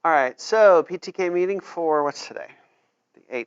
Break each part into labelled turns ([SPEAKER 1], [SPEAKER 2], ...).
[SPEAKER 1] All right, so PTK meeting for what's today? The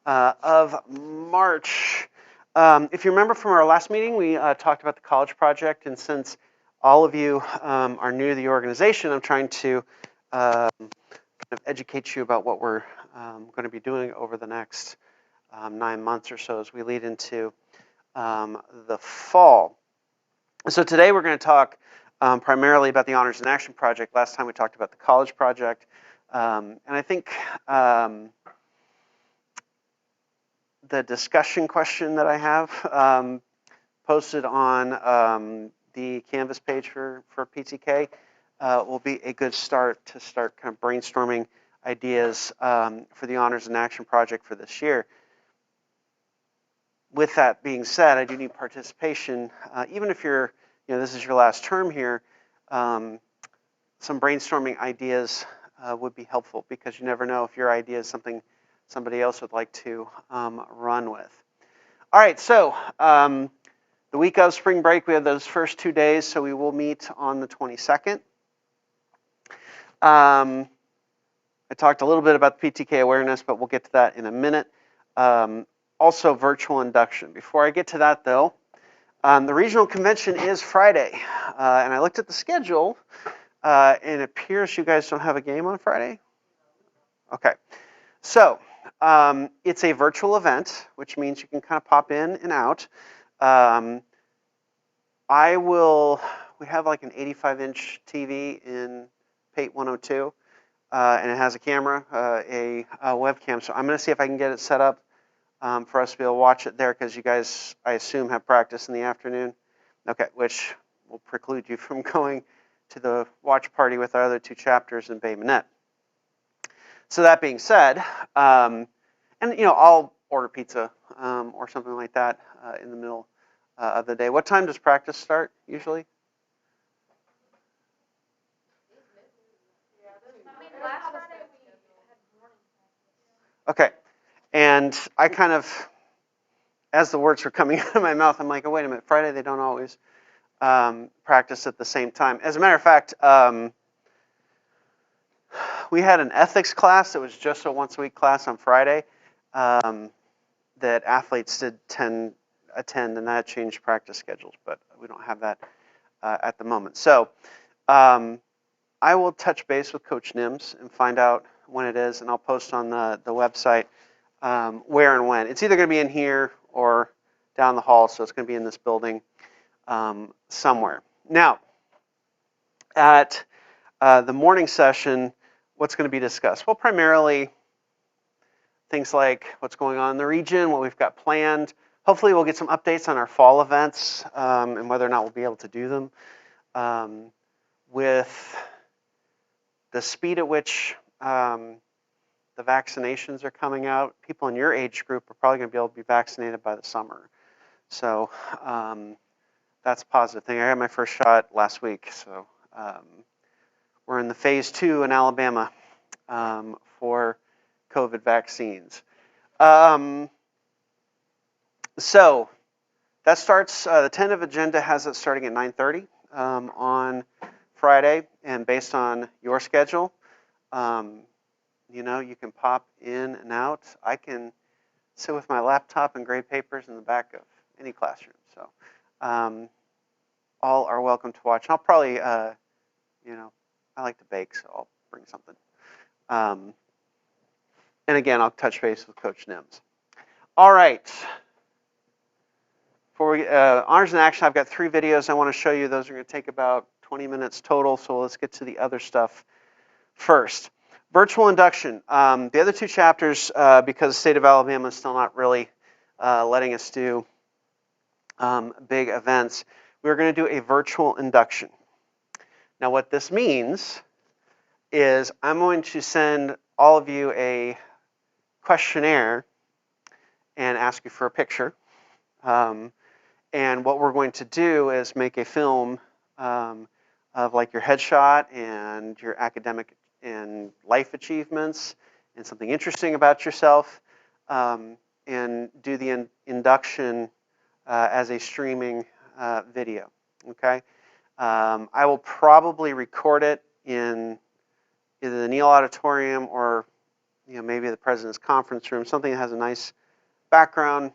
[SPEAKER 1] 8th of March. If you remember from our last meeting, we talked about the college project, and since all of you are new to the organization, I'm trying to kind of educate you about what we're going to be doing over the next 9 months or so as we lead into the fall. So today we're going to talk primarily about the Honors in Action project. Last time we talked about the college project. And I think the discussion question that I have posted on the Canvas page for PTK will be a good start to start kind of brainstorming ideas for the Honors in Action project for this year. With that being said, I do need participation, even if you're, this is your last term here. Some brainstorming ideas would be helpful because you never know if your idea is something somebody else would like to run with. All right, so the week of spring break, we have those first 2 days, so we will meet on the 22nd. I talked a little bit about PTK awareness, but we'll get to that in a minute. Also, virtual induction. Before I get to that, though, the regional convention is Friday, and I looked at the schedule, and it appears you guys don't have a game on Friday. Okay, so it's a virtual event, which means you can kind of pop in and out. We have like an 85-inch TV in Pate 102, and it has a camera, a webcam, so I'm going to see if I can get it set up for us to be able to watch it there, because you guys, I assume, have practice in the afternoon. Okay, which will preclude you from going to the watch party with our other 2 chapters in Bay Minette. So that being said, and I'll order pizza or something like that in the middle of the day. What time does practice start usually? Okay, and I kind of, as the words were coming out of my mouth, I'm like, oh, wait a minute, Friday they don't always practice at the same time. As a matter of fact, we had an ethics class that was just a once-a-week class on Friday that athletes did attend, and that changed practice schedules, but we don't have that at the moment. So I will touch base with Coach Nims and find out when it is, and I'll post on the website where and when. It's either going to be in here or down the hall, so it's going to be in this building somewhere. Now, at the morning session, what's going to be discussed? Well, primarily things like what's going on in the region, what we've got planned. Hopefully we'll get some updates on our fall events and whether or not we'll be able to do them. With the speed at which the vaccinations are coming out, people in your age group are probably going to be able to be vaccinated by the summer. So that's a positive thing. I got my first shot last week, so we're in the phase 2 in Alabama for COVID vaccines. So that starts, the tentative agenda has it starting at 9:30 on Friday, and based on your schedule, you can pop in and out. I can sit with my laptop and grade papers in the back of any classroom. So all are welcome to watch. And I'll probably, I like to bake, so I'll bring something. And again, I'll touch base with Coach Nims. All right. For Honors in Action, I've got 3 videos I want to show you. Those are going to take about 20 minutes total, so let's get to the other stuff first. Virtual induction. The other 2 chapters, because the state of Alabama is still not really letting us do big events, we're going to do a virtual induction. Now what this means is I'm going to send all of you a questionnaire and ask you for a picture. And what we're going to do is make a film of like your headshot and your academic and life achievements and something interesting about yourself, and do the induction as a streaming video, okay? I will probably record it in either the Neal Auditorium or maybe the President's Conference Room, something that has a nice background.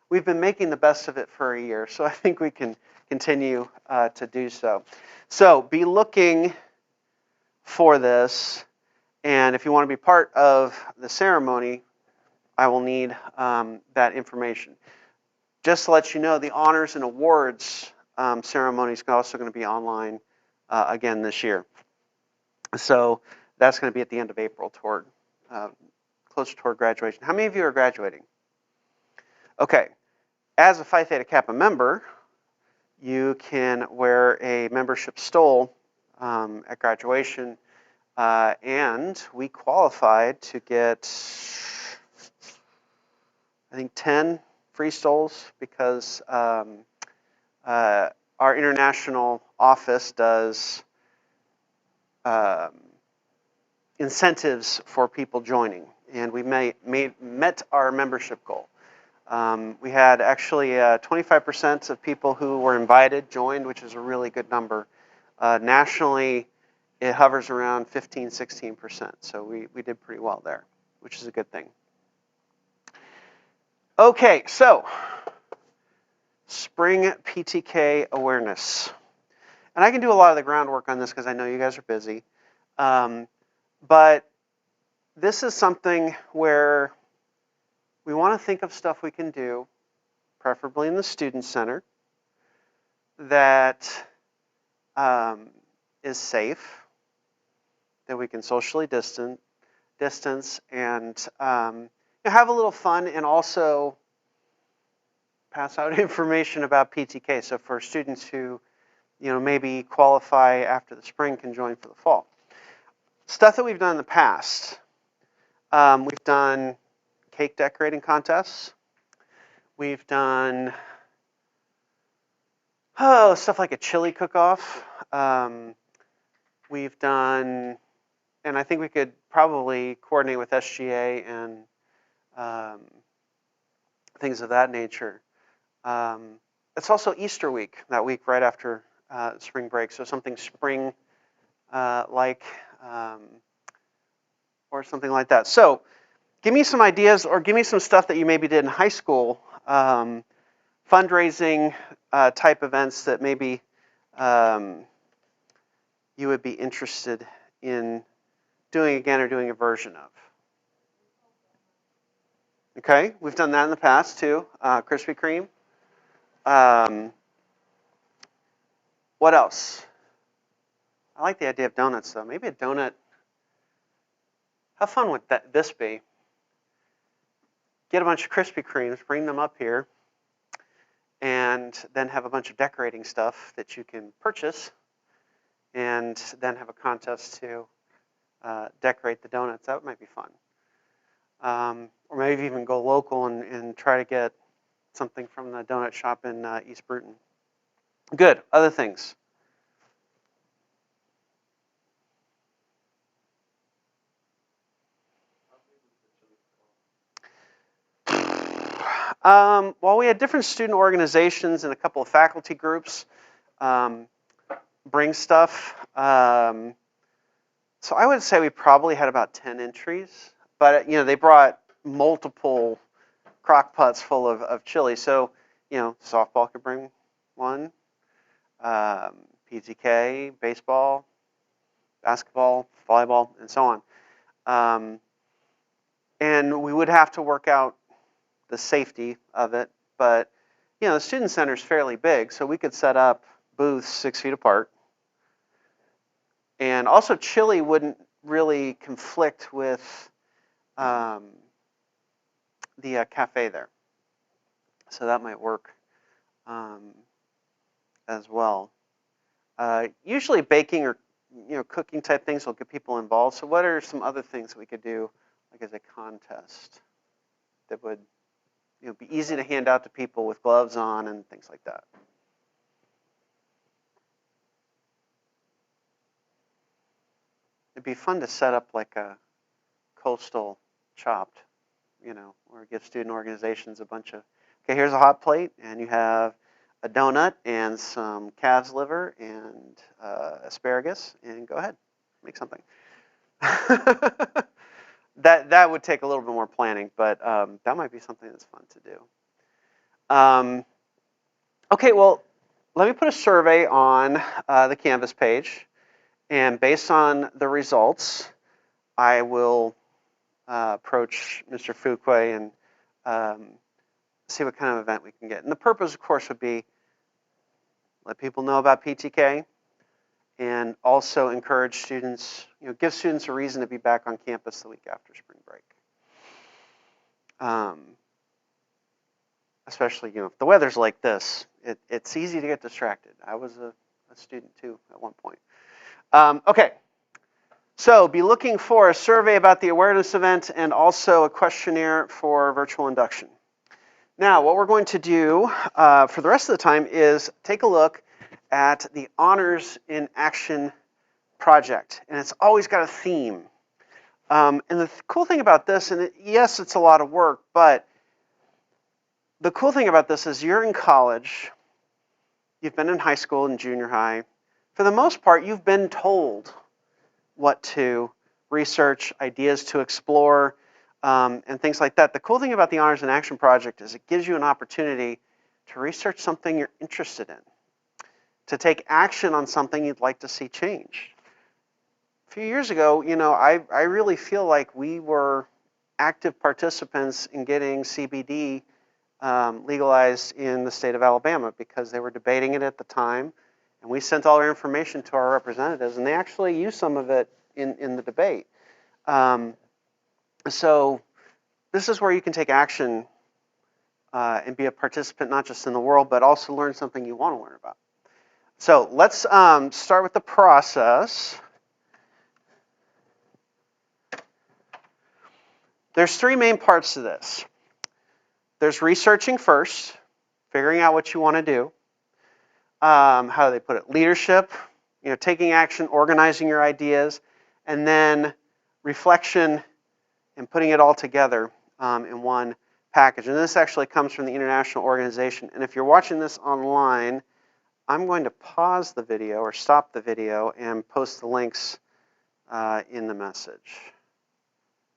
[SPEAKER 1] We've been making the best of it for a year, so I think we can continue to do so. So be looking for this, and if you want to be part of the ceremony, I will need that information. Just to let you know, the honors and awards ceremony is also going to be online again this year. So that's going to be at the end of April, closer toward graduation. How many of you are graduating? Okay. As a Phi Theta Kappa member, you can wear a membership stole at graduation, and we qualified to get, I think, 10 free stoles because our international office does incentives for people joining, and we met our membership goal. We had actually 25% of people who were invited joined, which is a really good number. Nationally, it hovers around 15, 16%. So we did pretty well there, which is a good thing. Okay, so spring PTK awareness. And I can do a lot of the groundwork on this because I know you guys are busy. But this is something where we want to think of stuff we can do, preferably in the student center, that is safe, that we can socially distance, and have a little fun, and also pass out information about PTK. So for students who, maybe qualify after the spring can join for the fall. Stuff that we've done in the past. We've done cake decorating contests. We've done stuff like a chili cook-off. We've done, and I think we could probably coordinate with SGA and things of that nature. It's also Easter week, that week right after spring break, so something spring like or something like that. So give me some ideas, or give me some stuff that you maybe did in high school, fundraising type events that maybe you would be interested in doing again or doing a version of. Okay, we've done that in the past too. Krispy Kreme. What else? I like the idea of donuts though. Maybe a donut. How fun would this be? Get a bunch of Krispy Kremes, bring them up here, and then have a bunch of decorating stuff that you can purchase, and then have a contest to decorate the donuts. That might be fun. Or maybe even go local and try to get something from the donut shop in East Bruton. Good. Other things. Well, we had different student organizations and a couple of faculty groups bring stuff. So I would say we probably had about 10 entries, but they brought multiple crock pots full of chili. So softball could bring one, PTK, baseball, basketball, volleyball, and so on. And we would have to work out the safety of it, but the student center is fairly big, so we could set up booths 6 feet apart. And also, chili wouldn't really conflict with the cafe there, so that might work as well. Usually, baking or cooking type things will get people involved. So, what are some other things that we could do, like as a contest, that would be easy to hand out to people with gloves on and things like that? It'd be fun to set up like a coastal chopped, or give student organizations a bunch of, okay, here's a hot plate, and you have a donut and some calf's liver and asparagus, and go ahead. make something. That would take a little bit more planning, but that might be something that's fun to do. Okay, well, let me put a survey on the Canvas page, and based on the results, I will approach Mr. Fuqua and see what kind of event we can get. And the purpose, of course, would be let people know about PTK and also encourage students, give students a reason to be back on campus the week after spring break. Especially, if the weather's like this, it's easy to get distracted. I was a student too at one point. Okay, so be looking for a survey about the awareness event and also a questionnaire for virtual induction. Now, what we're going to do for the rest of the time is take a look at the Honors in Action project, and it's always got a theme. And the cool thing about this, and yes, it's a lot of work, but the cool thing about this is you're in college, you've been in high school and junior high. For the most part, you've been told what to research, ideas to explore, and things like that. The cool thing about the Honors in Action project is it gives you an opportunity to research something you're interested in, to take action on something you'd like to see change. A few years ago, I really feel like we were active participants in getting CBD legalized in the state of Alabama because they were debating it at the time, and we sent all our information to our representatives, and they actually used some of it in the debate. So this is where you can take action and be a participant not just in the world, but also learn something you want to learn about. So let's start with the process. There's three main parts to this. There's researching first, figuring out what you want to do. How do they put it? Leadership, taking action, organizing your ideas, and then reflection and putting it all together in one package. And this actually comes from the international organization. And if you're watching this online, I'm going to pause the video or stop the video and post the links in the message.